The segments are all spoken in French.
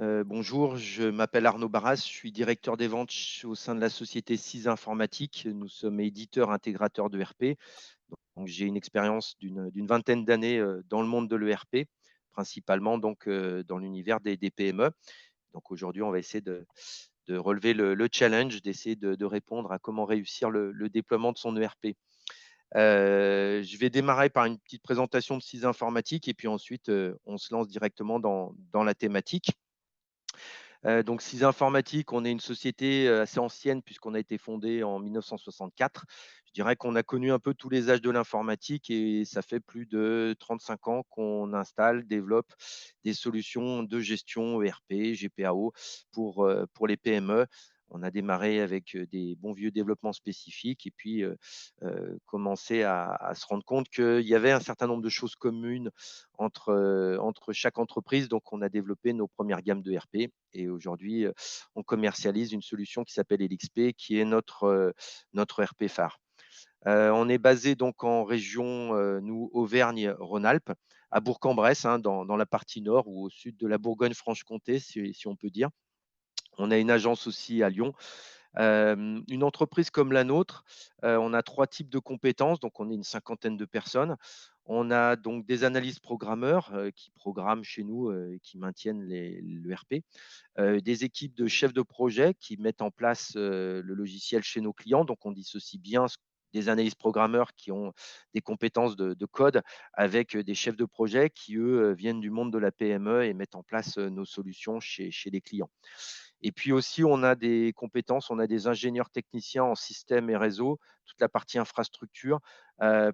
Bonjour, je m'appelle Arnaud Barras, je suis directeur des ventes au sein de la société CIS Informatique. Nous sommes éditeurs intégrateurs de RP. Donc, j'ai une expérience d'une vingtaine d'années dans le monde de l'ERP, principalement donc dans l'univers des PME. Donc aujourd'hui, on va essayer de relever le challenge, d'essayer de répondre à comment réussir le déploiement de son ERP. Je vais démarrer par une petite présentation de CIS Informatique et puis ensuite, on se lance directement dans la thématique. Donc CIS Informatique, on est une société assez ancienne puisqu'on a été fondé en 1964. Je dirais qu'on a connu un peu tous les âges de l'informatique et ça fait plus de 35 ans qu'on installe, développe des solutions de gestion ERP, GPAO pour les PME. On a démarré avec des bons vieux développements spécifiques et puis commencé à se rendre compte qu'il y avait un certain nombre de choses communes entre chaque entreprise. Donc, on a développé nos premières gammes de RP et aujourd'hui, on commercialise une solution qui s'appelle LXP, qui est notre RP phare. On est basé donc en région, nous, Auvergne-Rhône-Alpes, à Bourg-en-Bresse, hein, dans la partie nord ou au sud de la Bourgogne-Franche-Comté, si on peut dire. On a une agence aussi à Lyon. Une entreprise comme la nôtre, on a trois types de compétences, donc on est une cinquantaine de personnes. On a donc des analystes programmeurs qui programment chez nous et qui maintiennent le RP, des équipes de chefs de projet qui mettent en place le logiciel chez nos clients. Donc on dissocie bien des analystes programmeurs qui ont des compétences de code avec des chefs de projet qui, eux, viennent du monde de la PME et mettent en place nos solutions chez les clients. Et puis aussi, on a des compétences, on a des ingénieurs techniciens en système et réseau, toute la partie infrastructure,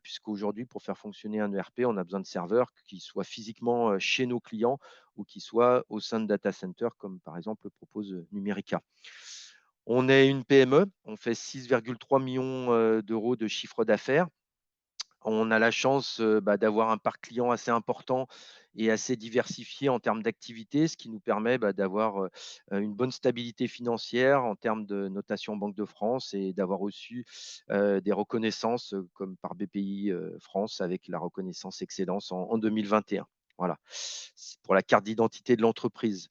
puisqu'aujourd'hui, pour faire fonctionner un ERP, on a besoin de serveurs qui soient physiquement chez nos clients ou qui soient au sein de data centers, comme par exemple le propose Numérica. On est une PME, on fait 6,3 millions d'euros de chiffre d'affaires. On a la chance d'avoir un parc client assez important et assez diversifié en termes d'activité, ce qui nous permet d'avoir une bonne stabilité financière en termes de notation Banque de France et d'avoir reçu des reconnaissances comme par BPI France avec la reconnaissance Excellence en 2021. Voilà, c'est pour la carte d'identité de l'entreprise.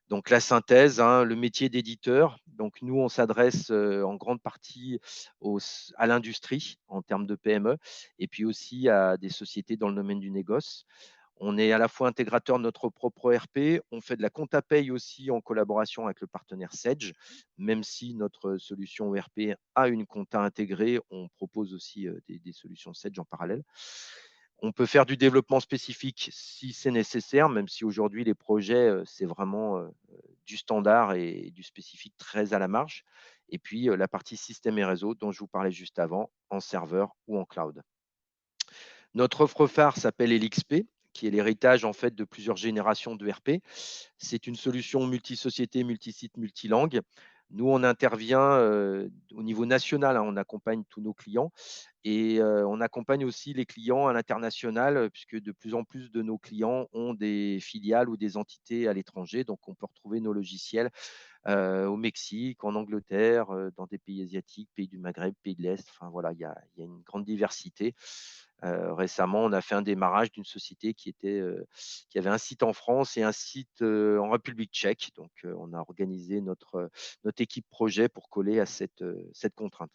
Donc la synthèse, hein, le métier d'éditeur. Donc nous, on s'adresse en grande partie à l'industrie en termes de PME et puis aussi à des sociétés dans le domaine du négoce. On est à la fois intégrateur de notre propre ERP, on fait de la compta paye aussi en collaboration avec le partenaire Sedge. Même si notre solution ERP a une compta intégrée, on propose aussi des solutions Sedge en parallèle. On peut faire du développement spécifique si c'est nécessaire, même si aujourd'hui les projets, c'est vraiment du standard et du spécifique très à la marge. Et puis la partie système et réseau dont je vous parlais juste avant, en serveur ou en cloud. Notre offre phare s'appelle LXP, qui est l'héritage en fait de plusieurs générations de RP. C'est une solution multi-société, multi-site, multilangue. Nous, on intervient au niveau national, hein, on accompagne tous nos clients et on accompagne aussi les clients à l'international puisque de plus en plus de nos clients ont des filiales ou des entités à l'étranger. Donc, on peut retrouver nos logiciels au Mexique, en Angleterre, dans des pays asiatiques, pays du Maghreb, pays de l'Est. Enfin voilà, il y a une grande diversité. Récemment, on a fait un démarrage d'une société qui avait un site en France et un site en République tchèque. Donc, on a organisé notre équipe projet pour coller à cette contrainte.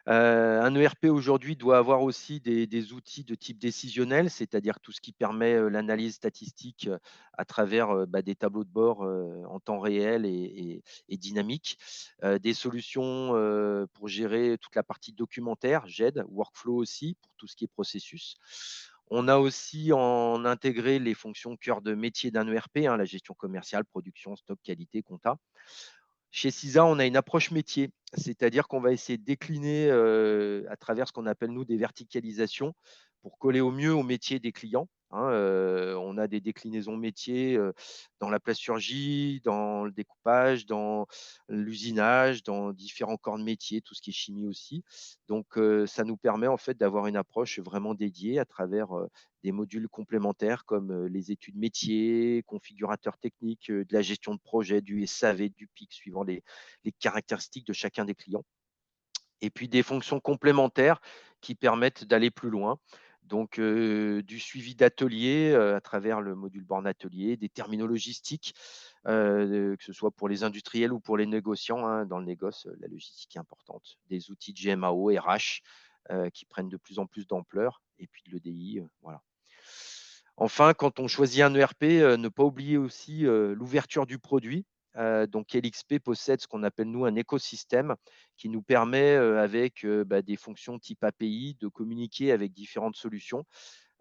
Un ERP aujourd'hui doit avoir aussi des outils de type décisionnel, c'est-à-dire tout ce qui permet l'analyse statistique à travers des tableaux de bord en temps réel et dynamique, des solutions pour gérer toute la partie documentaire, GED, workflow aussi, pour tout ce qui est processus. On a aussi en intégré les fonctions cœur de métier d'un ERP, hein, la gestion commerciale, production, stock, qualité, compta. Chez CISA, on a une approche métier, c'est-à-dire qu'on va essayer de décliner à travers ce qu'on appelle nous des verticalisations pour coller au mieux au métier des clients, hein. On a des déclinaisons métiers dans la plasturgie, dans le découpage, dans l'usinage, dans différents corps de métier, tout ce qui est chimie aussi. Donc, ça nous permet en fait d'avoir une approche vraiment dédiée à travers des modules complémentaires comme les études métiers, configurateurs techniques, de la gestion de projet, du SAV, du PIC, suivant les caractéristiques de chacun des clients. Et puis des fonctions complémentaires qui permettent d'aller plus loin. Donc, du suivi d'ateliers, à travers le module borne atelier, des terminaux logistiques, que ce soit pour les industriels ou pour les négociants, hein. Dans le négoce, la logistique est importante. Des outils de GMAO, RH, qui prennent de plus en plus d'ampleur et puis de l'EDI, voilà. Enfin, quand on choisit un ERP, ne pas oublier aussi, l'ouverture du produit. Donc LXP possède ce qu'on appelle nous un écosystème qui nous permet, avec, des fonctions type API, de communiquer avec différentes solutions.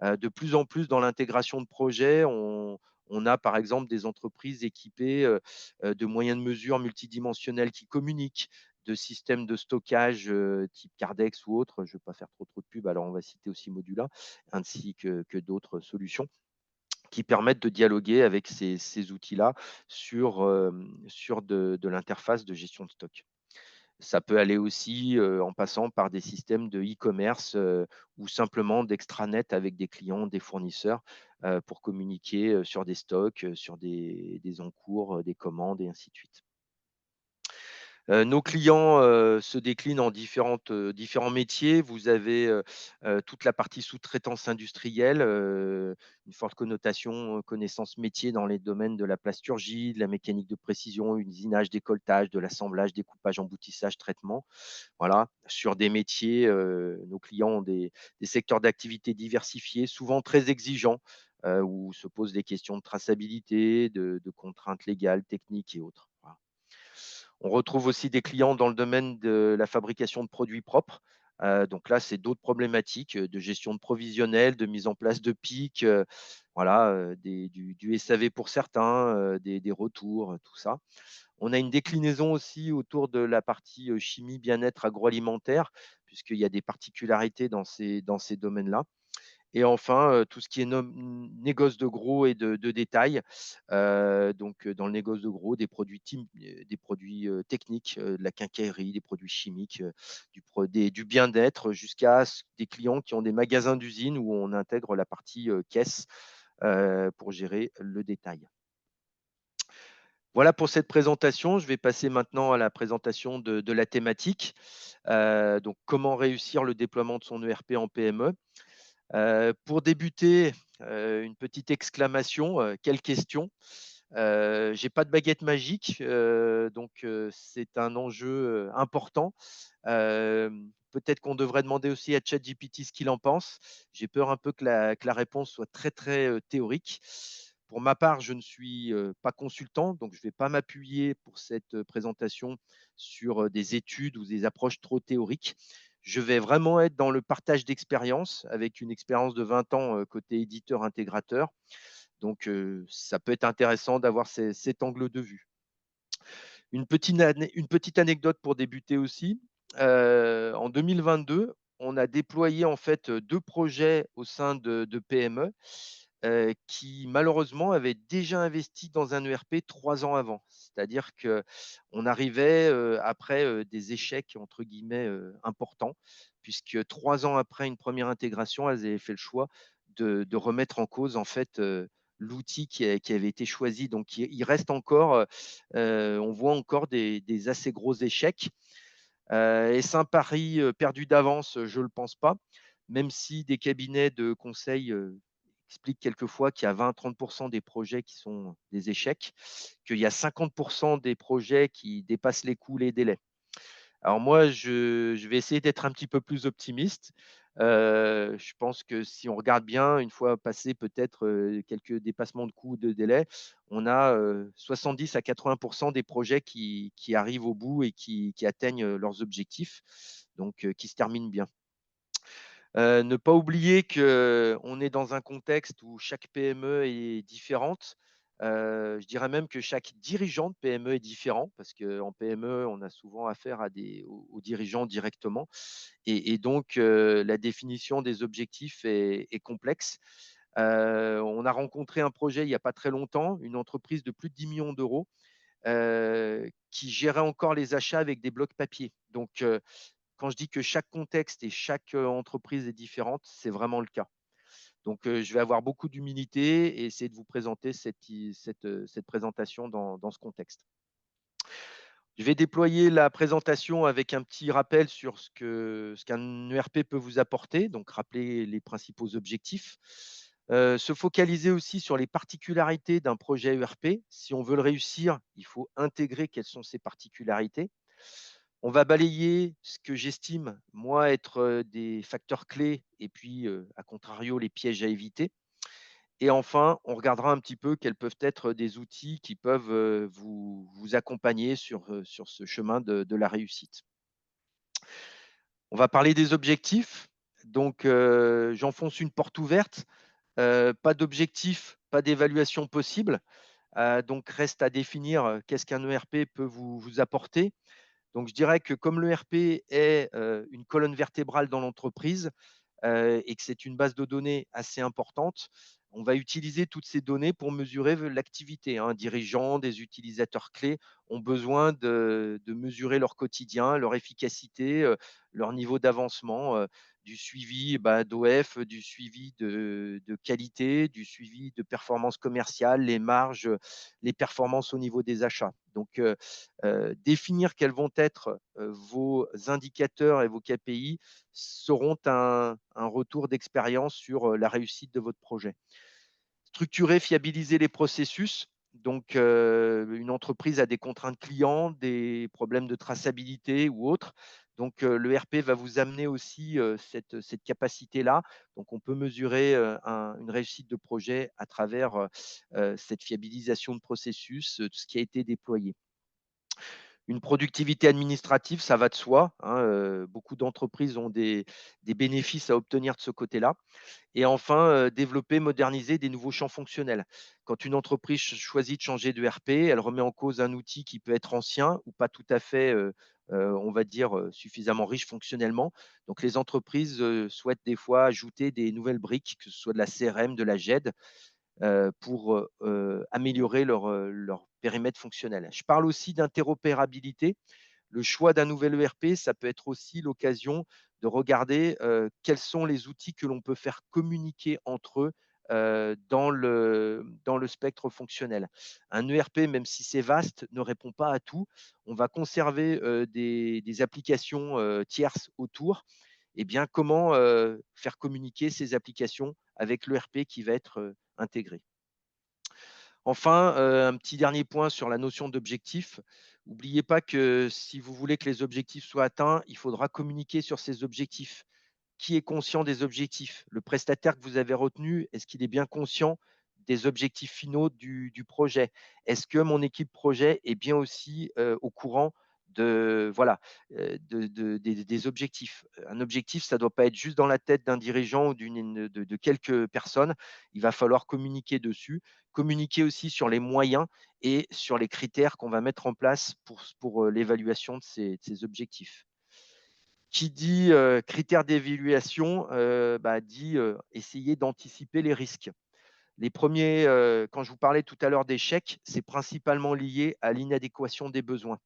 De plus en plus dans l'intégration de projets, on a par exemple des entreprises équipées, de moyens de mesure multidimensionnels qui communiquent, de systèmes de stockage, type Cardex ou autre. Je ne vais pas faire trop de pub, alors on va citer aussi Modula, ainsi que d'autres solutions qui permettent de dialoguer avec ces outils-là sur de l'interface de gestion de stock. Ça peut aller aussi, en passant par des systèmes de e-commerce, ou simplement d'extranet avec des clients, des fournisseurs, pour communiquer, sur des stocks, sur des encours, des commandes et ainsi de suite. Nos clients, se déclinent en différents métiers. Vous avez, toute la partie sous-traitance industrielle, une forte connotation, connaissance métier dans les domaines de la plasturgie, de la mécanique de précision, usinage, décolletage, de l'assemblage, découpage, emboutissage, traitement. Voilà, sur des métiers, nos clients ont des secteurs d'activité diversifiés, souvent très exigeants, où se posent des questions de traçabilité, de contraintes légales, techniques et autres. Voilà. On retrouve aussi des clients dans le domaine de la fabrication de produits propres. Donc là, c'est d'autres problématiques, de gestion de provisionnel, de mise en place de pics, voilà, du SAV pour certains, des retours, tout ça. On a une déclinaison aussi autour de la partie, chimie, bien-être agroalimentaire, puisqu'il y a des particularités dans ces domaines-là. Et enfin, tout ce qui est négoce de gros et de détail. Donc, dans le négoce de gros, des produits, techniques, de la quincaillerie, des produits chimiques, du bien-être jusqu'à des clients qui ont des magasins d'usine où on intègre la partie, caisse, pour gérer le détail. Voilà pour cette présentation. Je vais passer maintenant à la présentation de la thématique. Donc comment réussir le déploiement de son ERP en PME? Pour débuter, une petite exclamation, quelle question! J'ai pas de baguette magique, donc c'est un enjeu, important. Peut-être qu'on devrait demander aussi à ChatGPT ce qu'il en pense. J'ai peur un peu que la réponse soit très, très, théorique. Pour ma part, je ne suis, pas consultant, donc je ne vais pas m'appuyer pour cette, présentation sur, des études ou des approches trop théoriques. Je vais vraiment être dans le partage d'expérience avec une expérience de 20 ans, côté éditeur intégrateur. Donc, ça peut être intéressant d'avoir cet angle de vue. Une petite anecdote pour débuter aussi. En 2022, on a déployé en fait, 2 projets au sein de PME, qui malheureusement avaient déjà investi dans un ERP 3 ans avant. C'est-à-dire qu'on arrivait, après, des «échecs» entre guillemets, importants, puisque 3 ans après une première intégration, elles avaient fait le choix de remettre en cause en fait, l'outil qui avait été choisi. Donc il reste encore, on voit encore des assez gros échecs. Est-ce un pari, perdu d'avance? Je ne le pense pas, même si des cabinets de conseil, expliquent quelquefois qu'il y a 20-30 des projets qui sont des échecs, qu'il y a 50 des projets qui dépassent les coûts, les délais. Alors moi, je vais essayer d'être un petit peu plus optimiste. Je pense que si on regarde bien, une fois passé peut-être, quelques dépassements de coûts, de délais, on a, 70 à 80 des projets qui arrivent au bout et qui atteignent, leurs objectifs, donc qui se terminent bien. Ne pas oublier qu'on est dans un contexte où chaque PME est différente. Je dirais même que chaque dirigeant de PME est différent parce qu'en PME, on a souvent affaire aux dirigeants directement et donc la définition des objectifs est complexe. On a rencontré un projet il n'y a pas très longtemps, une entreprise de plus de 10 millions d'euros, qui gérait encore les achats avec des blocs papier. Donc quand je dis que chaque contexte et chaque, entreprise est différente, c'est vraiment le cas. Donc, je vais avoir beaucoup d'humilité et essayer de vous présenter cette présentation dans ce contexte. Je vais déployer la présentation avec un petit rappel sur ce qu'un ERP peut vous apporter, donc rappeler les principaux objectifs. Se focaliser aussi sur les particularités d'un projet ERP. Si on veut le réussir, il faut intégrer quelles sont ces particularités. On va balayer ce que j'estime, moi, être, des facteurs clés et puis, à contrario, les pièges à éviter. Et enfin, on regardera un petit peu quels peuvent être des outils qui peuvent, vous accompagner sur ce chemin de la réussite. On va parler des objectifs. Donc, j'enfonce une porte ouverte. Pas d'objectif, pas d'évaluation possible. Donc reste à définir, qu'est-ce qu'un ERP peut vous apporter. Donc je dirais que comme l'ERP est, une colonne vertébrale dans l'entreprise, et que c'est une base de données assez importante, on va utiliser toutes ces données pour mesurer l'activité, hein. Dirigeants, des utilisateurs clés ont besoin de mesurer leur quotidien, leur efficacité, leur niveau d'avancement, du suivi, bah, d'OF, du suivi de qualité, du suivi de performance commerciale, les marges, les performances au niveau des achats. Donc, définir quels vont être, vos indicateurs et vos KPI seront un retour d'expérience sur, la réussite de votre projet. Structurer, fiabiliser les processus. Donc, une entreprise a des contraintes clients, des problèmes de traçabilité ou autres. Donc, le RP va vous amener aussi, cette capacité-là. Donc, on peut mesurer, une réussite de projet à travers, cette fiabilisation de processus, tout ce qui a été déployé. Une productivité administrative, ça va de soi, hein, beaucoup d'entreprises ont des bénéfices à obtenir de ce côté-là. Et enfin, développer, moderniser des nouveaux champs fonctionnels. Quand une entreprise choisit de changer de RP, elle remet en cause un outil qui peut être ancien ou pas tout à fait, on va dire, suffisamment riche fonctionnellement. Donc les entreprises, souhaitent des fois ajouter des nouvelles briques, que ce soit de la CRM, de la GED, pour, améliorer leur périmètre fonctionnel. Je parle aussi d'interopérabilité. Le choix d'un nouvel ERP, ça peut être aussi l'occasion de regarder, quels sont les outils que l'on peut faire communiquer entre eux, dans le spectre fonctionnel. Un ERP, même si c'est vaste, ne répond pas à tout. On va conserver, des applications, tierces autour. Eh bien, comment, faire communiquer ces applications avec l'ERP qui va être, intégré? Enfin, un petit dernier point sur la notion d'objectif. N'oubliez pas que si vous voulez que les objectifs soient atteints, il faudra communiquer sur ces objectifs. Qui est conscient des objectifs? Le prestataire que vous avez retenu, est-ce qu'il est bien conscient des objectifs finaux du projet? Est-ce que mon équipe projet est bien aussi, au courant de voilà, des objectifs? Un objectif, ça ne doit pas être juste dans la tête d'un dirigeant ou de quelques personnes. Il va falloir communiquer dessus, communiquer aussi sur les moyens et sur les critères qu'on va mettre en place pour l'évaluation de ces objectifs. Qui dit, critères d'évaluation, bah, dit, essayer d'anticiper les risques. Les premiers, quand je vous parlais tout à l'heure d'échecs, c'est principalement lié à l'inadéquation des besoins.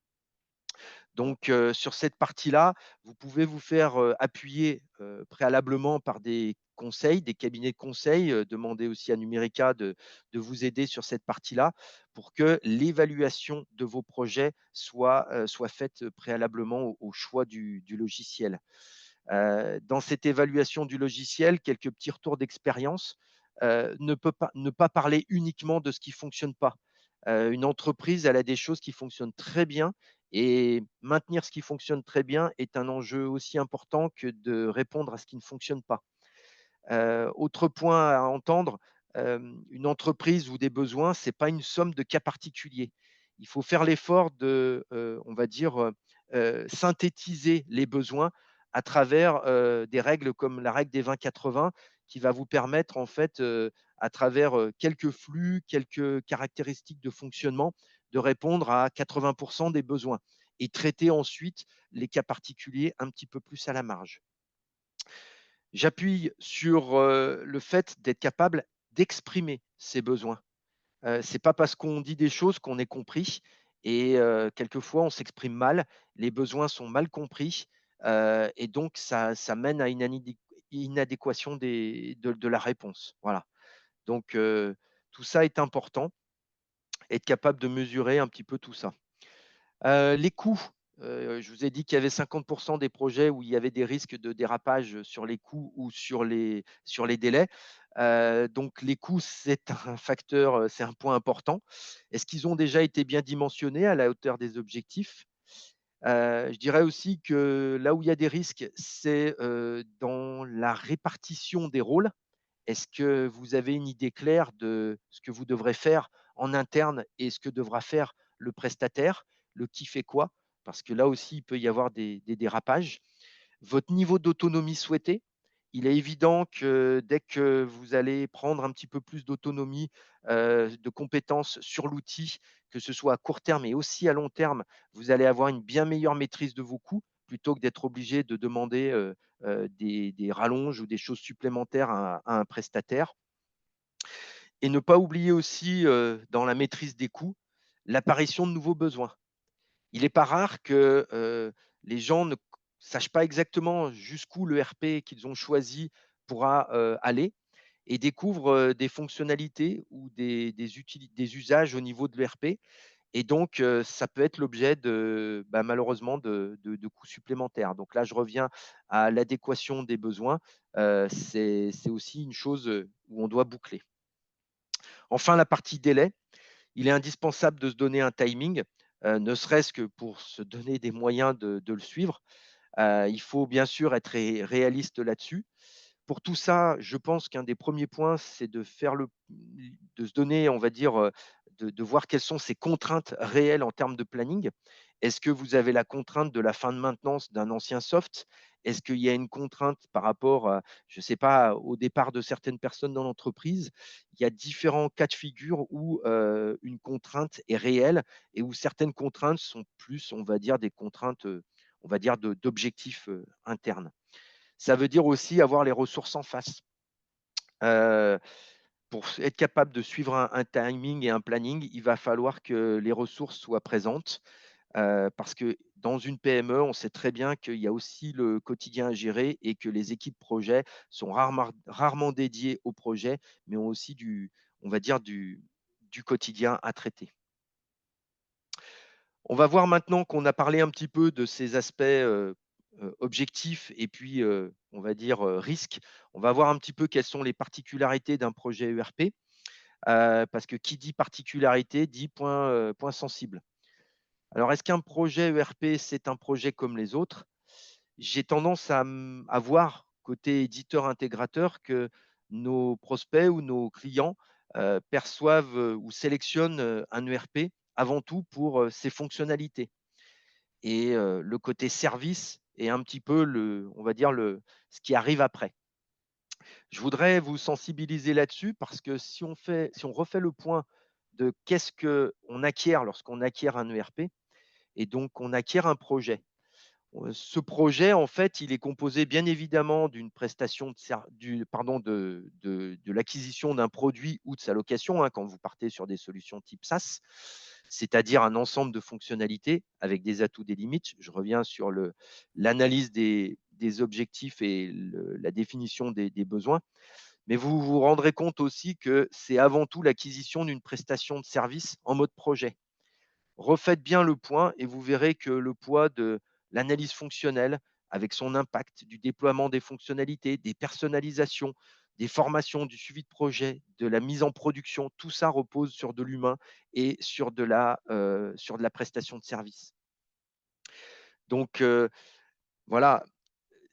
Donc, sur cette partie-là, vous pouvez vous faire, appuyer, préalablement par des conseils, des cabinets de conseil, demander aussi à Numérica de vous aider sur cette partie-là pour que l'évaluation de vos projets soit faite, préalablement au choix du logiciel. Dans cette évaluation du logiciel, quelques petits retours d'expérience, ne pas parler uniquement de ce qui fonctionne pas. Une entreprise, elle a des choses qui fonctionnent très bien et maintenir ce qui fonctionne très bien est un enjeu aussi important que de répondre à ce qui ne fonctionne pas. Autre point à entendre, une entreprise ou des besoins, c'est pas une somme de cas particuliers. Il faut faire l'effort de, on va dire, synthétiser les besoins à travers, des règles comme la règle des 20-80 qui va vous permettre en fait, à travers, quelques flux, quelques caractéristiques de fonctionnement, de répondre à 80 des besoins et traiter ensuite les cas particuliers un petit peu plus à la marge. J'appuie sur, le fait d'être capable d'exprimer ses besoins. C'est pas parce qu'on dit des choses qu'on est compris et quelquefois on s'exprime mal, les besoins sont mal compris, et donc ça mène à une inadéquation de la réponse. Voilà. Donc tout ça est important, être capable de mesurer un petit peu tout ça. Les coûts, je vous ai dit qu'il y avait 50 des projets où il y avait des risques de dérapage sur les coûts ou sur les délais. Donc les coûts, c'est un facteur, c'est un point important. Est-ce qu'ils ont déjà été bien dimensionnés à la hauteur des objectifs? Je dirais aussi que là où il y a des risques, c'est, dans la répartition des rôles. Est-ce que vous avez une idée claire de ce que vous devrez faire en interne et ce que devra faire le prestataire? Le qui fait quoi? Parce que là aussi, il peut y avoir des dérapages. Votre niveau d'autonomie souhaité, il est évident que dès que vous allez prendre un petit peu plus d'autonomie, de compétences sur l'outil, que ce soit à court terme et aussi à long terme, vous allez avoir une bien meilleure maîtrise de vos coûts, plutôt que d'être obligé de demander, des rallonges ou des choses supplémentaires à un prestataire. Et ne pas oublier aussi, dans la maîtrise des coûts, l'apparition de nouveaux besoins. Il n'est pas rare que, les gens ne sachent pas exactement jusqu'où le RP qu'ils ont choisi pourra, aller et découvrent, des fonctionnalités ou des usages au niveau de l'ERP et donc ça peut être l'objet de, bah, malheureusement de coûts supplémentaires. Donc là, je reviens à l'adéquation des besoins, c'est aussi une chose, où on doit boucler. Enfin, la partie délai, il est indispensable de se donner un timing, ne serait-ce que pour se donner des moyens de le suivre. Il faut bien sûr être réaliste là-dessus. Pour tout ça, je pense qu'un des premiers points, c'est de se donner, on va dire, de voir quelles sont ses contraintes réelles en termes de planning. Est-ce que vous avez la contrainte de la fin de maintenance d'un ancien soft? Est-ce qu'il y a une contrainte par rapport à, je ne sais pas, au départ de certaines personnes dans l'entreprise? Il y a différents cas de figure où, une contrainte est réelle et où certaines contraintes sont plus, on va dire, des contraintes, on va dire d'objectifs, internes. Ça veut dire aussi avoir les ressources en face. Heu, pour être capable de suivre un timing et un planning, il va falloir que les ressources soient présentes, parce que dans une PME, on sait très bien qu'il y a aussi le quotidien à gérer et que les équipes projets sont rarement dédiées au projet, mais ont aussi on va dire du quotidien à traiter. On va voir maintenant qu'on a parlé un petit peu de ces aspects, objectifs et puis, on va dire, risques. On va voir un petit peu quelles sont les particularités d'un projet ERP, parce que qui dit particularité dit point sensible. Alors est-ce qu'un projet ERP, c'est un projet comme les autres? J'ai tendance à voir côté éditeur intégrateur que nos prospects ou nos clients, perçoivent, ou sélectionnent, un ERP avant tout pour, ses fonctionnalités et le côté service est un petit peu on va dire ce qui arrive après. Je voudrais vous sensibiliser là-dessus parce que si on refait le point de qu'est-ce qu'on acquiert lorsqu'on acquiert un ERP et donc on acquiert un projet. Ce projet, en fait, il est composé bien évidemment d'une prestation de ser du pardon, de l'acquisition d'un produit ou de sa location, hein, quand vous partez sur des solutions type SaaS, c'est-à-dire un ensemble de fonctionnalités avec des atouts, des limites. Je reviens sur l'analyse des objectifs et la définition des besoins. Mais vous vous rendrez compte aussi que c'est avant tout l'acquisition d'une prestation de service en mode projet. Refaites bien le point et vous verrez que le poids de l'analyse fonctionnelle avec son impact, du déploiement des fonctionnalités, des personnalisations, des formations, du suivi de projet, de la mise en production, tout ça repose sur de l'humain et sur de la prestation de service. Donc voilà,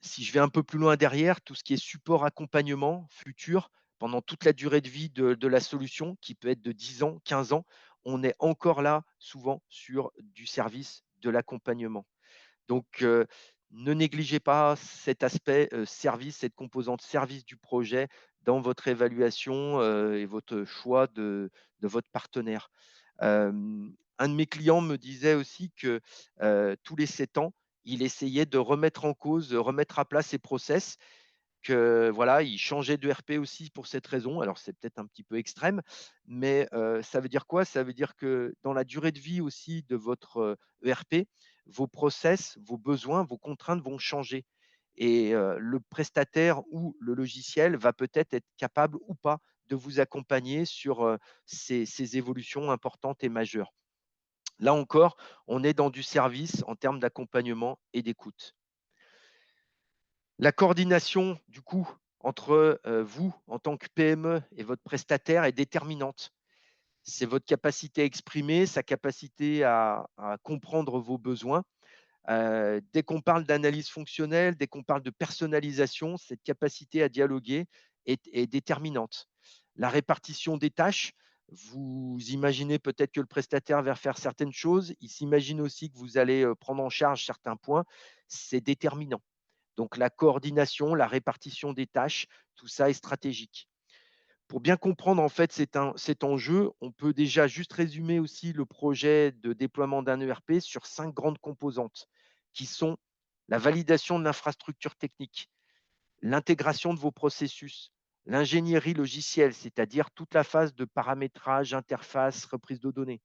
si je vais un peu plus loin derrière, tout ce qui est support accompagnement futur, pendant toute la durée de vie de la solution, qui peut être de 10 ans, 15 ans, on est encore là, souvent, sur du service, de l'accompagnement. Donc, ne négligez pas cet aspect, service, cette composante service du projet dans votre évaluation, et votre choix de votre partenaire. Un de mes clients me disait aussi que, tous les 7 ans, il essayait de remettre en cause, de remettre à plat ses process, que voilà, il changeait de RP aussi pour cette raison. Alors c'est peut-être un petit peu extrême, mais ça veut dire quoi? Ça veut dire que dans la durée de vie aussi de votre, ERP, vos process, vos besoins, vos contraintes vont changer et le prestataire ou le logiciel va peut-être être capable ou pas de vous accompagner sur, ces évolutions importantes et majeures. Là encore, on est dans du service en termes d'accompagnement et d'écoute. La coordination, du coup, entre vous, en tant que PME, et votre prestataire est déterminante. C'est votre capacité à exprimer, sa capacité à comprendre vos besoins. Dès qu'on parle d'analyse fonctionnelle, dès qu'on parle de personnalisation, cette capacité à dialoguer est déterminante. La répartition des tâches, vous imaginez peut-être que le prestataire va faire certaines choses, il s'imagine aussi que vous allez prendre en charge certains points, c'est déterminant. Donc la coordination, la répartition des tâches, tout ça est stratégique. Pour bien comprendre en fait cet enjeu, on peut déjà juste résumer aussi le projet de déploiement d'un ERP sur 5 grandes composantes qui sont la validation de l'infrastructure technique, l'intégration de vos processus, l'ingénierie logicielle, c'est-à-dire toute la phase de paramétrage, interface, reprise de données,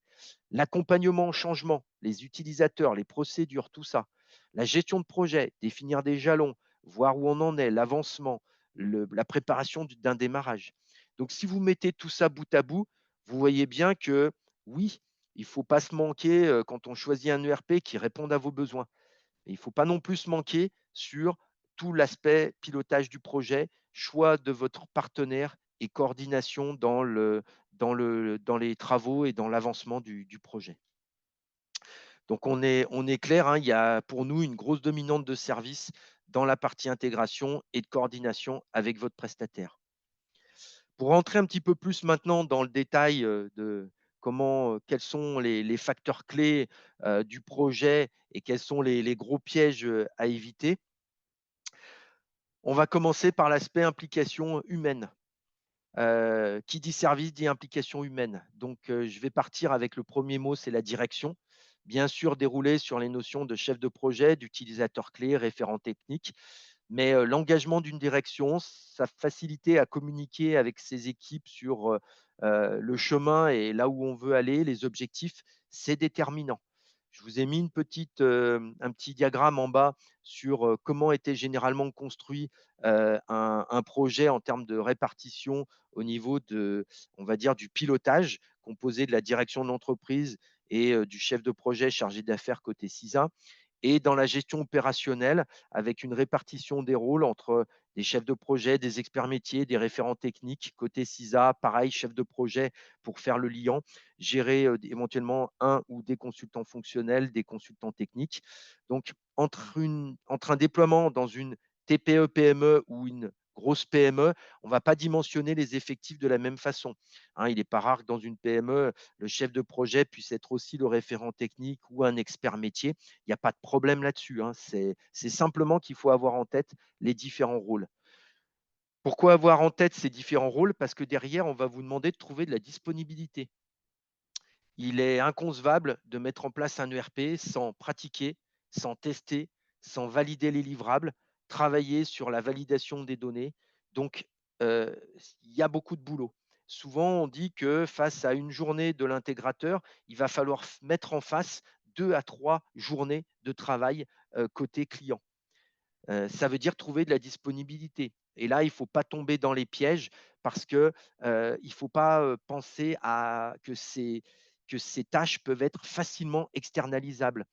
l'accompagnement au changement, les utilisateurs, les procédures, tout ça. La gestion de projet, définir des jalons, voir où on en est, l'avancement, la préparation d'un démarrage. Donc, si vous mettez tout ça bout à bout, vous voyez bien que oui, il ne faut pas se manquer quand on choisit un ERP qui réponde à vos besoins. Et il ne faut pas non plus se manquer sur tout l'aspect pilotage du projet, choix de votre partenaire et coordination dans les travaux et dans l'avancement du projet. Donc on est clair, hein, il y a pour nous une grosse dominante de service dans la partie intégration et de coordination avec votre prestataire. Pour rentrer un petit peu plus maintenant dans le détail de comment, quels sont les facteurs clés du projet et quels sont les gros pièges à éviter, on va commencer par l'aspect implication humaine. Qui dit service dit implication humaine. Donc, je vais partir avec le premier mot, c'est la direction. Bien sûr, dérouler sur les notions de chef de projet, d'utilisateur clé, référent technique, mais l'engagement d'une direction, sa facilité à communiquer avec ses équipes sur le chemin et là où on veut aller, les objectifs, c'est déterminant. Je vous ai mis un petit diagramme en bas sur comment était généralement construit un projet en termes de répartition au niveau de, on va dire, du pilotage composé de la direction de l'entreprise et du chef de projet chargé d'affaires côté CISA et dans la gestion opérationnelle avec une répartition des rôles entre des chefs de projet, des experts métiers, des référents techniques. Côté CISA, pareil, chef de projet pour faire le liant, gérer éventuellement un ou des consultants fonctionnels, des consultants techniques. Donc, entre un déploiement dans une TPE-PME ou une grosse PME, on ne va pas dimensionner les effectifs de la même façon. Hein, il n'est pas rare que dans une PME, le chef de projet puisse être aussi le référent technique ou un expert métier. Il n'y a pas de problème là-dessus. Hein. C'est simplement qu'il faut avoir en tête les différents rôles. Pourquoi avoir en tête ces différents rôles? Parce que derrière, on va vous demander de trouver de la disponibilité. Il est inconcevable de mettre en place un ERP sans pratiquer, sans tester, sans valider les livrables, travailler sur la validation des données. Donc, il y a beaucoup de boulot. Souvent, on dit que face à une journée de l'intégrateur, il va falloir mettre en face 2 à 3 journées de travail côté client. Ça veut dire trouver de la disponibilité. Et là, il ne faut pas tomber dans les pièges parce que il ne faut pas penser que ces tâches peuvent être facilement externalisables.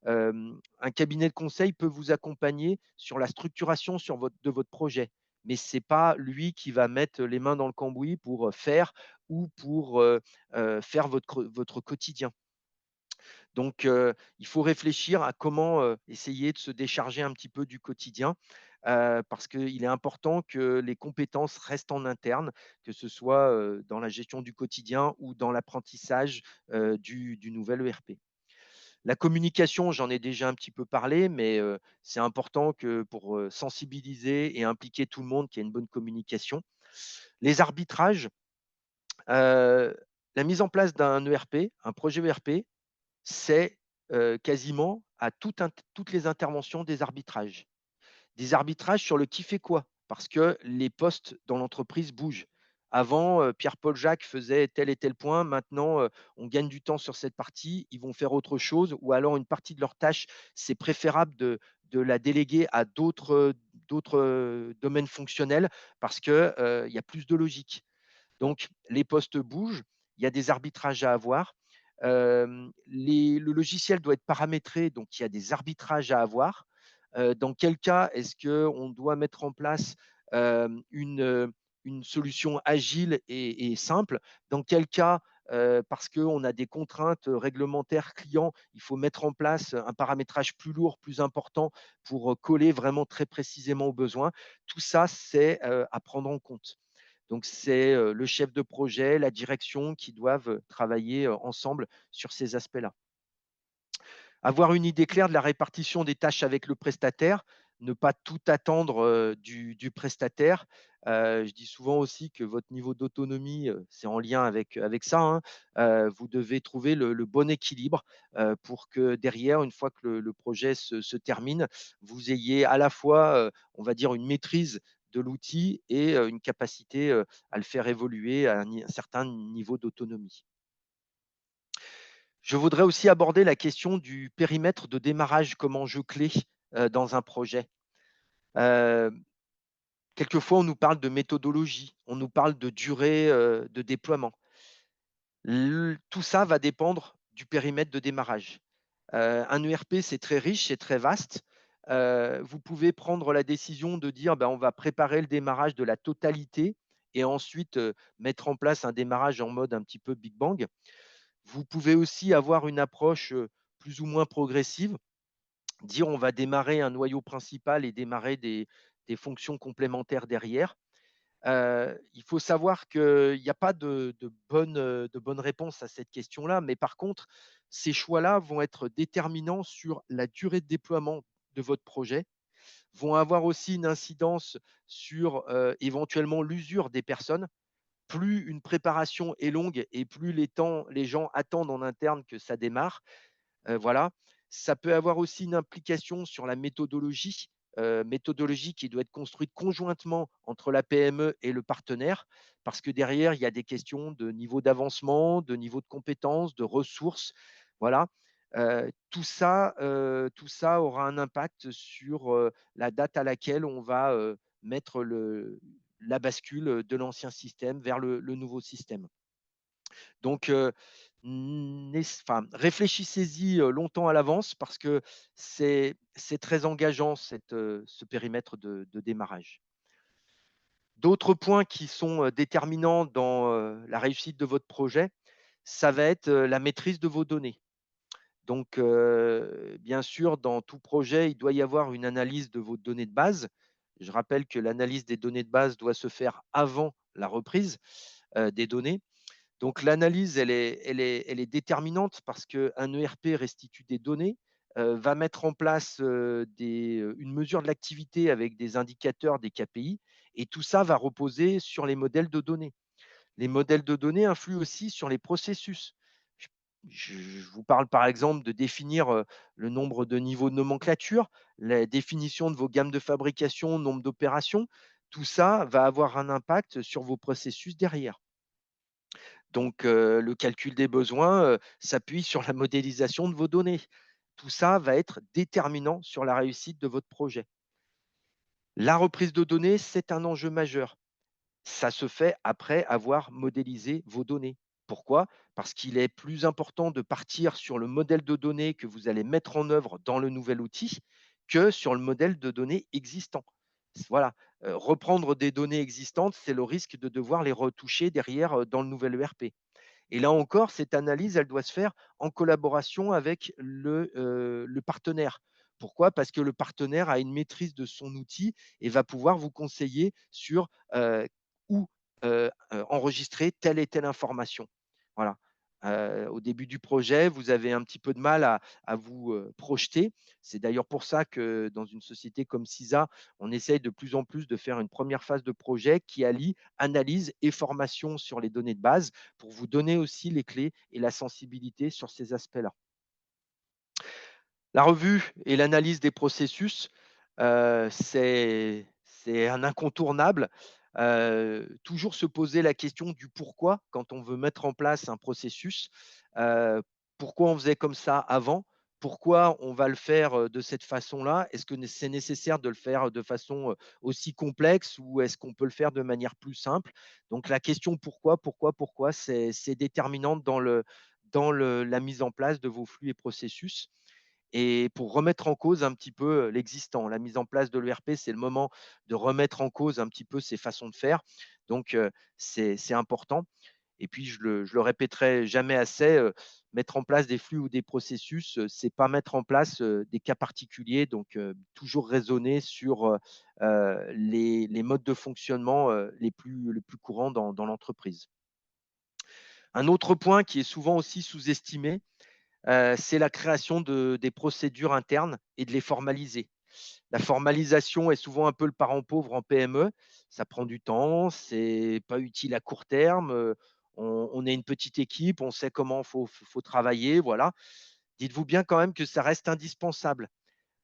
Un cabinet de conseil peut vous accompagner sur la structuration de votre projet, mais ce n'est pas lui qui va mettre les mains dans le cambouis pour faire ou pour faire votre quotidien. Donc, il faut réfléchir à comment essayer de se décharger un petit peu du quotidien, parce qu'il est important que les compétences restent en interne, que ce soit dans la gestion du quotidien ou dans l'apprentissage du nouvel ERP. La communication, j'en ai déjà un petit peu parlé, mais c'est important que pour sensibiliser et impliquer tout le monde, qu'il y ait une bonne communication. Les arbitrages, la mise en place d'un ERP, un projet ERP, c'est quasiment à toutes les interventions des arbitrages. Des arbitrages sur le qui fait quoi, parce que les postes dans l'entreprise bougent. Avant, Pierre-Paul Jacques faisait tel et tel point. Maintenant, on gagne du temps sur cette partie. Ils vont faire autre chose ou alors une partie de leur tâche, c'est préférable de la déléguer à d'autres domaines fonctionnels parce que, il y a plus de logique. Donc les postes bougent, il y a des arbitrages à avoir. Le logiciel doit être paramétré, donc il y a des arbitrages à avoir. Dans quel cas est-ce qu'on doit mettre en place une solution agile et simple? Dans quel cas, parce qu'on a des contraintes réglementaires clients, il faut mettre en place un paramétrage plus lourd, plus important pour coller vraiment très précisément aux besoins. Tout ça, c'est à prendre en compte. Donc, c'est le chef de projet, la direction qui doivent travailler ensemble sur ces aspects-là. Avoir une idée claire de la répartition des tâches avec le prestataire, ne pas tout attendre du prestataire. Je dis souvent aussi que votre niveau d'autonomie, c'est en lien avec ça, hein. Vous devez trouver le bon équilibre pour que derrière, une fois que le projet se termine, vous ayez à la fois, on va dire, une maîtrise de l'outil et une capacité à le faire évoluer à un certain niveau d'autonomie. Je voudrais aussi aborder la question du périmètre de démarrage comme enjeu clé dans un projet. Euh, Quelquefois, on nous parle de méthodologie, on nous parle de durée de déploiement. Tout ça va dépendre du périmètre de démarrage. Un ERP, c'est très riche, c'est très vaste. Vous pouvez prendre la décision de dire ben, on va préparer le démarrage de la totalité et ensuite mettre en place un démarrage en mode un petit peu Big Bang. Vous pouvez aussi avoir une approche plus ou moins progressive, dire on va démarrer un noyau principal et démarrer des fonctions complémentaires derrière. Il faut savoir qu'il n'y a pas de bonne réponse à cette question-là, mais par contre, ces choix-là vont être déterminants sur la durée de déploiement de votre projet, vont avoir aussi une incidence sur éventuellement l'usure des personnes. Plus une préparation est longue et plus les gens attendent en interne que ça démarre, voilà. Ça peut avoir aussi une implication sur la méthodologie qui doit être construite conjointement entre la PME et le partenaire, parce que derrière, il y a des questions de niveau d'avancement, de niveau de compétences, de ressources. Voilà. Tout ça aura un impact sur la date à laquelle on va mettre la bascule de l'ancien système vers le nouveau système. Donc, enfin, réfléchissez-y longtemps à l'avance parce que c'est très engageant ce périmètre de démarrage. D'autres points qui sont déterminants dans la réussite de votre projet, ça va être la maîtrise de vos données. Donc, bien sûr, dans tout projet, il doit y avoir une analyse de vos données de base. Je rappelle que l'analyse des données de base doit se faire avant la reprise des données. Donc l'analyse, elle est déterminante parce qu'un ERP restitue des données, va mettre en place une mesure de l'activité avec des indicateurs, des KPI, et tout ça va reposer sur les modèles de données. Les modèles de données influent aussi sur les processus. Je, je vous parle par exemple de définir le nombre de niveaux de nomenclature, la définition de vos gammes de fabrication, nombre d'opérations. Tout ça va avoir un impact sur vos processus derrière. Donc, le calcul des besoins s'appuie sur la modélisation de vos données. Tout ça va être déterminant sur la réussite de votre projet. La reprise de données, c'est un enjeu majeur. Ça se fait après avoir modélisé vos données. Pourquoi? Parce qu'il est plus important de partir sur le modèle de données que vous allez mettre en œuvre dans le nouvel outil que sur le modèle de données existant. Voilà, reprendre des données existantes, c'est le risque de devoir les retoucher derrière dans le nouvel ERP. Et là encore, cette analyse, elle doit se faire en collaboration avec le partenaire. Pourquoi? Parce que le partenaire a une maîtrise de son outil et va pouvoir vous conseiller sur où enregistrer telle et telle information. Voilà. Au début du projet, vous avez un petit peu de mal à vous projeter. C'est d'ailleurs pour ça que dans une société comme CISA, on essaye de plus en plus de faire une première phase de projet qui allie analyse et formation sur les données de base pour vous donner aussi les clés et la sensibilité sur ces aspects-là. La revue et l'analyse des processus, c'est un incontournable. Toujours se poser la question du pourquoi quand on veut mettre en place un processus. Heu, Pourquoi on faisait comme ça avant? Pourquoi on va le faire, de cette façon-là? Est-ce que c'est nécessaire de le faire de façon, aussi complexe ou est-ce qu'on peut le faire de manière plus simple? Donc la question pourquoi, c'est déterminante dans la mise en place de vos flux et processus et pour remettre en cause un petit peu l'existant. La mise en place de l'ERP, c'est le moment de remettre en cause un petit peu ses façons de faire. Donc, c'est important. Et puis, je le répéterai jamais assez, mettre en place des flux ou des processus, c'est pas mettre en place des cas particuliers. Donc, toujours raisonner sur les modes de fonctionnement les plus courants dans l'entreprise. Un autre point qui est souvent aussi sous-estimé, c'est la création des procédures internes et de les formaliser. La formalisation est souvent un peu le parent pauvre en PME. Ça prend du temps, c'est pas utile à court terme. On est une petite équipe, on sait comment faut travailler, voilà. Dites-vous bien quand même que ça reste indispensable.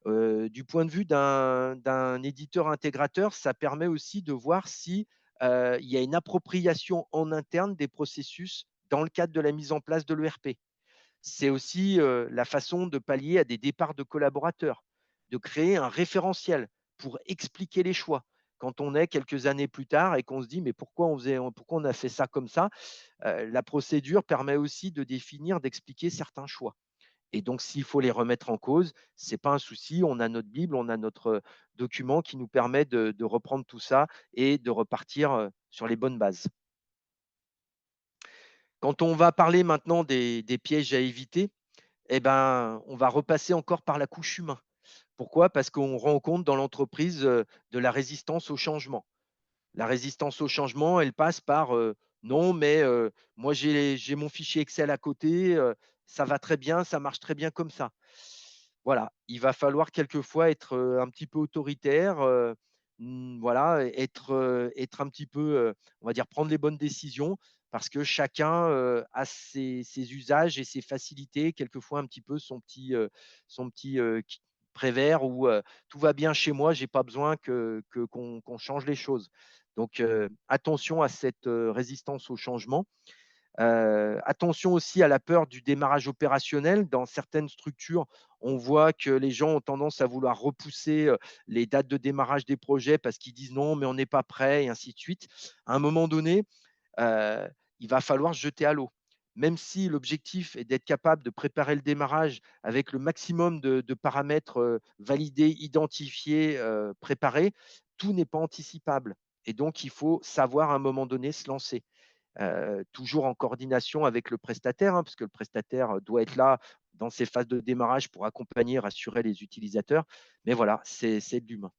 Du point de vue d'un éditeur intégrateur, ça permet aussi de voir si il y a une appropriation en interne des processus dans le cadre de la mise en place de l'ERP. C'est aussi la façon de pallier à des départs de collaborateurs, de créer un référentiel pour expliquer les choix. Quand on est quelques années plus tard et qu'on se dit mais pourquoi on a fait ça comme ça, la procédure permet aussi de définir, d'expliquer certains choix. Et donc, s'il faut les remettre en cause, c'est pas un souci. On a notre Bible, on a notre document qui nous permet de reprendre tout ça et de repartir sur les bonnes bases. Quand on va parler maintenant des pièges à éviter, eh ben, on va repasser encore par la couche humain. Pourquoi? Parce qu'on rencontre dans l'entreprise de la résistance au changement. La résistance au changement, elle passe par non, mais moi j'ai mon fichier Excel à côté, ça va très bien, ça marche très bien comme ça. Voilà, il va falloir quelquefois être un petit peu autoritaire, voilà, être un petit peu, on va dire, prendre les bonnes décisions parce que chacun a ses usages et ses facilités, quelquefois un petit peu son petit prévert où tout va bien chez moi, j'ai pas besoin qu'on change les choses. Donc, attention à cette résistance au changement. Attention aussi à la peur du démarrage opérationnel. Dans certaines structures, on voit que les gens ont tendance à vouloir repousser les dates de démarrage des projets parce qu'ils disent non, mais on n'est pas prêt, et ainsi de suite. À un moment donné, euh, il va falloir se jeter à l'eau. Même si l'objectif est d'être capable de préparer le démarrage avec le maximum de paramètres validés, identifiés, préparés, tout n'est pas anticipable. Et donc, il faut savoir à un moment donné se lancer. Toujours en coordination avec le prestataire, hein, parce que le prestataire doit être là dans ces phases de démarrage pour accompagner, rassurer les utilisateurs. Mais voilà, c'est de l'humain.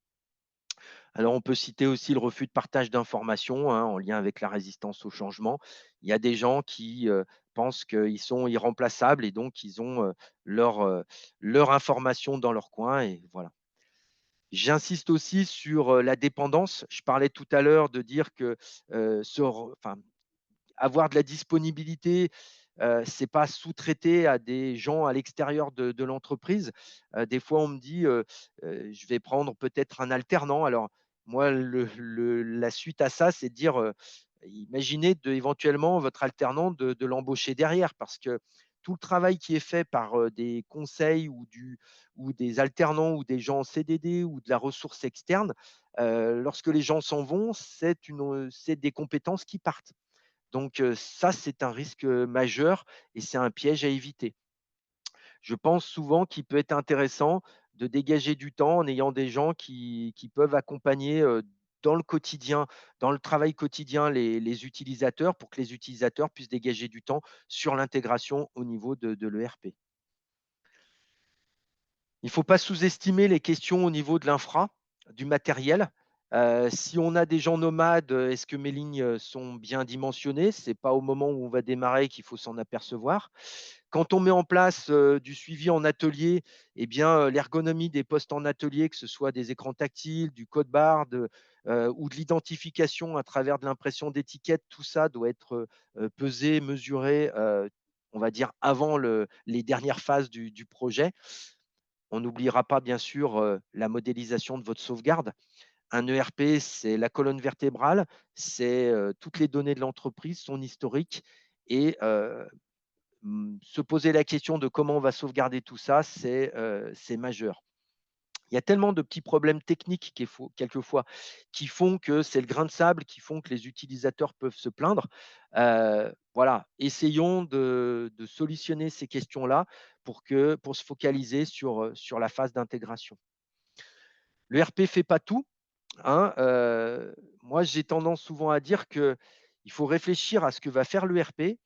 Alors, on peut citer aussi le refus de partage d'informations hein, en lien avec la résistance au changement. Il y a des gens qui pensent qu'ils sont irremplaçables et donc ils ont leur information dans leur coin et voilà. J'insiste aussi sur la dépendance. Je parlais tout à l'heure de dire que enfin, avoir de la disponibilité, c'est pas sous-traiter à des gens à l'extérieur de l'entreprise. Des fois, on me dit, je vais prendre peut-être un alternant. Alors moi, la suite à ça, c'est de dire, imaginez éventuellement votre alternant de l'embaucher derrière parce que tout le travail qui est fait par des conseils ou des alternants ou des gens en CDD ou de la ressource externe, lorsque les gens s'en vont, c'est des compétences qui partent. Donc ça, c'est un risque majeur et c'est un piège à éviter. Je pense souvent qu'il peut être intéressant de dégager du temps en ayant des gens qui peuvent accompagner dans le quotidien, dans le travail quotidien, les utilisateurs pour que les utilisateurs puissent dégager du temps sur l'intégration au niveau de l'ERP. Il ne faut pas sous-estimer les questions au niveau de l'infra, du matériel. Si on a des gens nomades, est-ce que mes lignes sont bien dimensionnées? Ce n'est pas au moment où on va démarrer qu'il faut s'en apercevoir. Quand on met en place du suivi en atelier, eh bien, l'ergonomie des postes en atelier, que ce soit des écrans tactiles, du code barre ou de l'identification à travers de l'impression d'étiquettes, tout ça doit être pesé, mesuré, on va dire, avant les dernières phases du projet. On n'oubliera pas, bien sûr, la modélisation de votre sauvegarde. Un ERP, c'est la colonne vertébrale, c'est toutes les données de l'entreprise, son historique et se poser la question de comment on va sauvegarder tout ça, c'est majeur. Il y a tellement de petits problèmes techniques quelquefois qui font que c'est le grain de sable, qui font que les utilisateurs peuvent se plaindre. Voilà, essayons de solutionner ces questions-là pour se focaliser sur la phase d'intégration. Le RP fait pas tout, hein, moi j'ai tendance souvent à dire qu'il faut réfléchir à ce que va faire l'ERP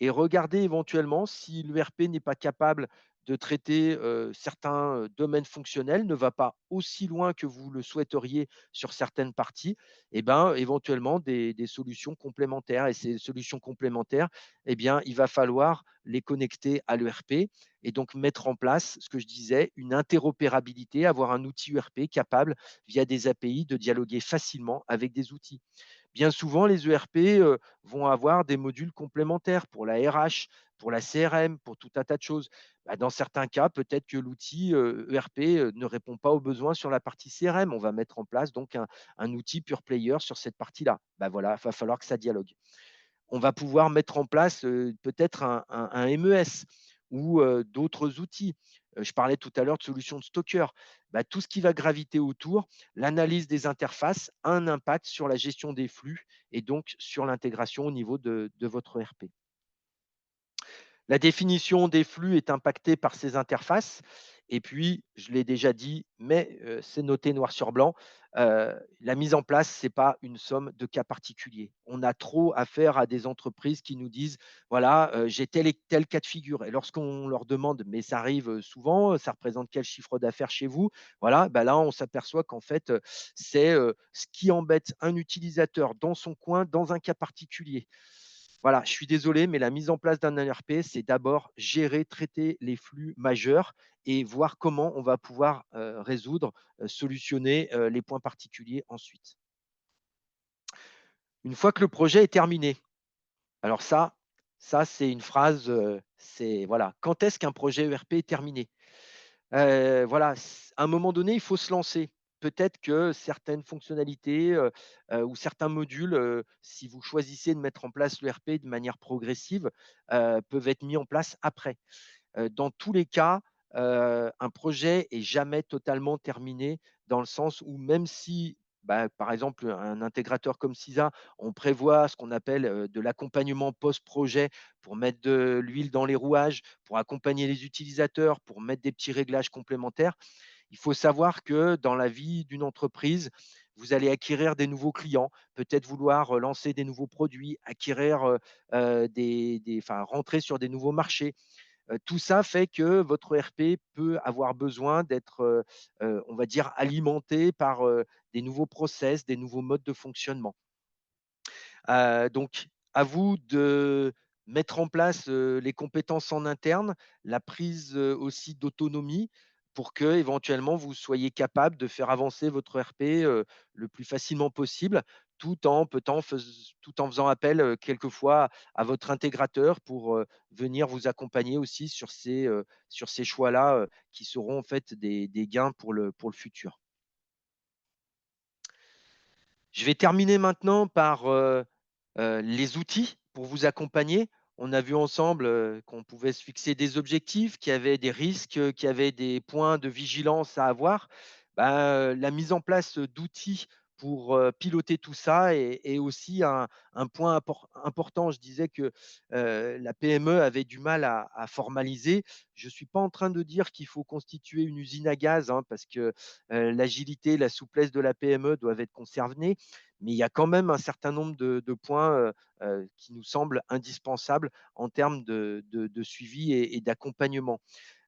et regarder éventuellement si l'ERP n'est pas capable de traiter, certains, domaines fonctionnels, ne va pas aussi loin que vous le souhaiteriez sur certaines parties et ben, éventuellement des solutions complémentaires et ces solutions complémentaires eh bien, il va falloir les connecter à l'ERP et donc mettre en place ce que je disais, une interopérabilité, avoir un outil ERP capable via des API de dialoguer facilement avec des outils. Bien souvent, les ERP vont avoir des modules complémentaires pour la RH, pour la CRM, pour tout un tas de choses. Bah, dans certains cas, peut-être que l'outil ERP ne répond pas aux besoins sur la partie CRM. On va mettre en place donc un outil pure player sur cette partie-là. Bah, voilà, il va falloir que ça dialogue. On va pouvoir mettre en place peut-être un MES ou d'autres outils. Je parlais tout à l'heure de solutions de stocker. Bah, tout ce qui va graviter autour, l'analyse des interfaces a un impact sur la gestion des flux et donc sur l'intégration au niveau de votre ERP. La définition des flux est impactée par ces interfaces. Et puis, je l'ai déjà dit, mais c'est noté noir sur blanc, la mise en place, ce n'est pas une somme de cas particuliers. On a trop affaire à des entreprises qui nous disent, voilà, j'ai tel et tel cas de figure. Et lorsqu'on leur demande, mais ça arrive souvent, ça représente quel chiffre d'affaires chez vous? Voilà, bah là, on s'aperçoit qu'en fait, c'est ce qui embête un utilisateur dans son coin, dans un cas particulier. Voilà, je suis désolé, mais la mise en place d'un ERP, c'est d'abord gérer, traiter les flux majeurs et voir comment on va pouvoir résoudre, solutionner les points particuliers ensuite. Une fois que le projet est terminé, alors ça c'est une phrase, c'est voilà, quand est-ce qu'un projet ERP est terminé? Voilà, à un moment donné, il faut se lancer. Peut-être que certaines fonctionnalités, ou certains modules, si vous choisissez de mettre en place l'ERP de manière progressive, peuvent être mis en place après. Dans tous les cas, un projet est jamais totalement terminé dans le sens où même si, bah, par exemple, un intégrateur comme CISA, on prévoit ce qu'on appelle, de l'accompagnement post-projet pour mettre de l'huile dans les rouages, pour accompagner les utilisateurs, pour mettre des petits réglages complémentaires. Il faut savoir que dans la vie d'une entreprise, vous allez acquérir des nouveaux clients, peut-être vouloir, lancer des nouveaux produits, acquérir, enfin rentrer sur des nouveaux marchés. Tout ça fait que votre ERP peut avoir besoin d'être, on va dire, alimenté par, des nouveaux process, des nouveaux modes de fonctionnement. Donc à vous de mettre en place, les compétences en interne, la prise, aussi d'autonomie pour que éventuellement vous soyez capable de faire avancer votre ERP, le plus facilement possible, tout en faisant appel, quelquefois à votre intégrateur pour, venir vous accompagner aussi sur ces choix-là, qui seront en fait des gains pour le futur. Je vais terminer maintenant par, les outils pour vous accompagner. On a vu ensemble, qu'on pouvait se fixer des objectifs, qu'il y avait des risques, qu'il y avait des points de vigilance à avoir. Bah, la mise en place, d'outils pour, piloter tout ça est aussi un point important. Je disais que, la PME avait du mal à formaliser. Je ne suis pas en train de dire qu'il faut constituer une usine à gaz, hein, parce que, l'agilité, la souplesse de la PME doivent être conservées, mais il y a quand même un certain nombre de points, qui nous semblent indispensables en termes de suivi et d'accompagnement.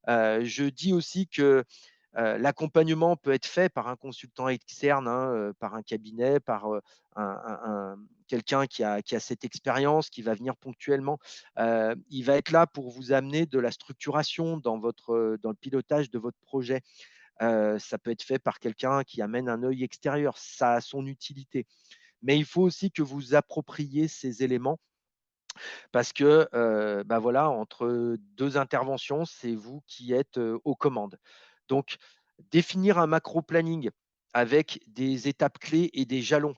Je dis aussi que, l'accompagnement peut être fait par un consultant externe, hein, par un cabinet, par, un quelqu'un qui a cette expérience, qui va venir ponctuellement. Il va être là pour vous amener de la structuration dans le pilotage de votre projet. Ça peut être fait par quelqu'un qui amène un œil extérieur, ça a son utilité. Mais il faut aussi que vous appropriez ces éléments parce que, bah, voilà, entre 2 interventions, c'est vous qui êtes, aux commandes. Donc définir un macro planning avec des étapes clés et des jalons,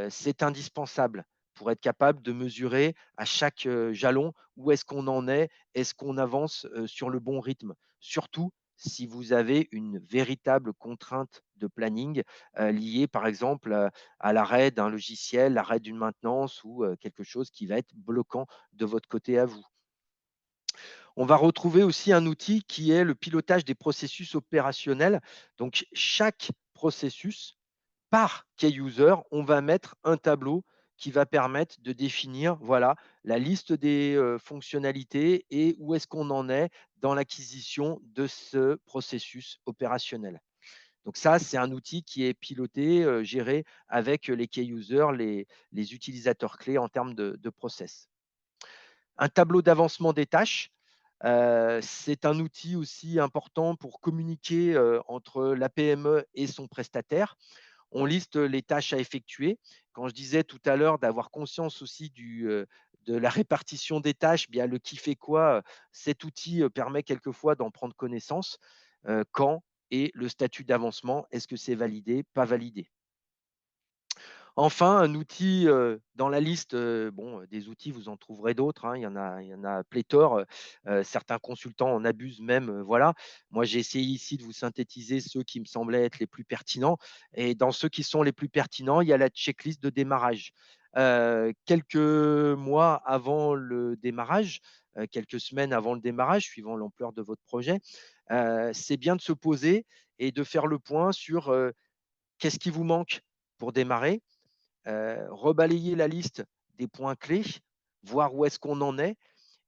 c'est indispensable pour être capable de mesurer à chaque, jalon où est-ce qu'on en est, est-ce qu'on avance, sur le bon rythme? Surtout si vous avez une véritable contrainte de planning, liée par exemple, à l'arrêt d'un logiciel, l'arrêt d'une maintenance ou, quelque chose qui va être bloquant de votre côté à vous. On va retrouver aussi un outil qui est le pilotage des processus opérationnels. Donc chaque processus par key user, on va mettre un tableau qui va permettre de définir, voilà, la liste des, fonctionnalités et où est-ce qu'on en est dans l'acquisition de ce processus opérationnel. Donc ça, c'est un outil qui est piloté, géré avec les key users, les utilisateurs clés en termes de process. Un tableau d'avancement des tâches, c'est un outil aussi important pour communiquer, entre la PME et son prestataire. On liste les tâches à effectuer. Quand je disais tout à l'heure d'avoir conscience aussi de la répartition des tâches, bien le qui fait quoi, cet outil, permet quelquefois d'en prendre connaissance. Quand et le statut d'avancement, est-ce que c'est validé, pas validé? Enfin, un outil, dans la liste, bon, des outils, vous en trouverez d'autres, hein, il y en a pléthore, certains consultants en abusent même, voilà. Moi, j'ai essayé ici de vous synthétiser ceux qui me semblaient être les plus pertinents et dans ceux qui sont les plus pertinents, il y a la checklist de démarrage. Quelques mois avant le démarrage, quelques semaines avant le démarrage, suivant l'ampleur de votre projet, c'est bien de se poser et de faire le point sur, qu'est-ce qui vous manque pour démarrer? Rebalayer la liste des points clés, voir où est-ce qu'on en est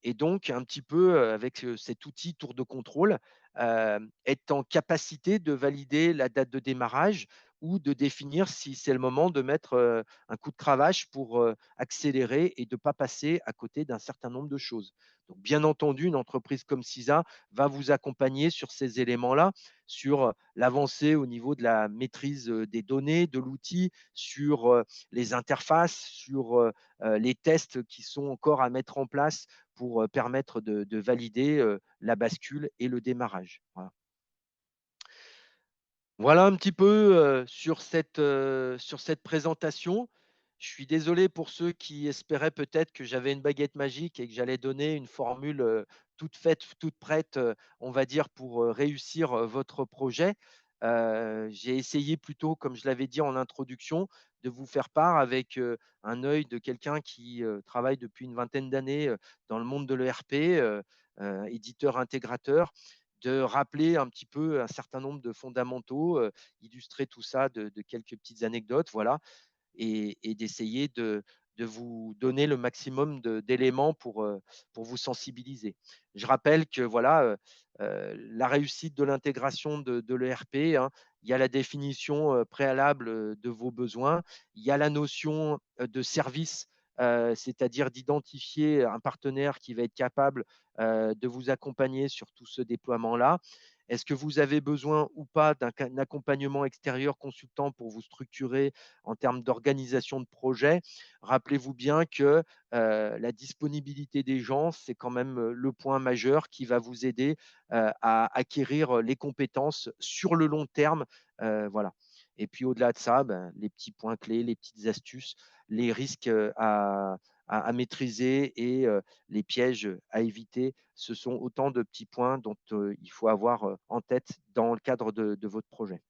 et donc un petit peu, avec, cet outil tour de contrôle, être en capacité de valider la date de démarrage ou de définir si c'est le moment de mettre, un coup de cravache pour, accélérer et de ne pas passer à côté d'un certain nombre de choses. Donc bien entendu, une entreprise comme CISA va vous accompagner sur ces éléments-là, sur, l'avancée au niveau de la maîtrise, des données, de l'outil, sur, les interfaces, sur, les tests qui sont encore à mettre en place pour permettre de valider la bascule et le démarrage. Voilà. Voilà un petit peu sur cette présentation. Je suis désolé pour ceux qui espéraient peut-être que j'avais une baguette magique et que j'allais donner une formule toute faite, toute prête, on va dire, pour réussir votre projet. J'ai essayé plutôt, comme je l'avais dit en introduction, de vous faire part avec un œil de quelqu'un qui travaille depuis une vingtaine d'années dans le monde de l'ERP, éditeur intégrateur, de rappeler un petit peu un certain nombre de fondamentaux, illustrer tout ça de quelques petites anecdotes, voilà, et d'essayer de vous donner le maximum d'éléments pour vous sensibiliser. Je rappelle que voilà, la réussite de l'intégration de l'ERP, hein, il y a la définition préalable de vos besoins, il y a la notion de service, c'est-à-dire d'identifier un partenaire qui va être capable de vous accompagner sur tout ce déploiement-là. Est-ce que vous avez besoin ou pas d'un accompagnement extérieur consultant pour vous structurer en termes d'organisation de projet? Rappelez-vous bien que la disponibilité des gens, c'est quand même le point majeur qui va vous aider à acquérir les compétences sur le long terme. Voilà. Et puis au-delà de ça, ben, les petits points clés, les petites astuces, les risques à maîtriser et les pièges à éviter, ce sont autant de petits points dont il faut avoir en tête dans le cadre de votre projet.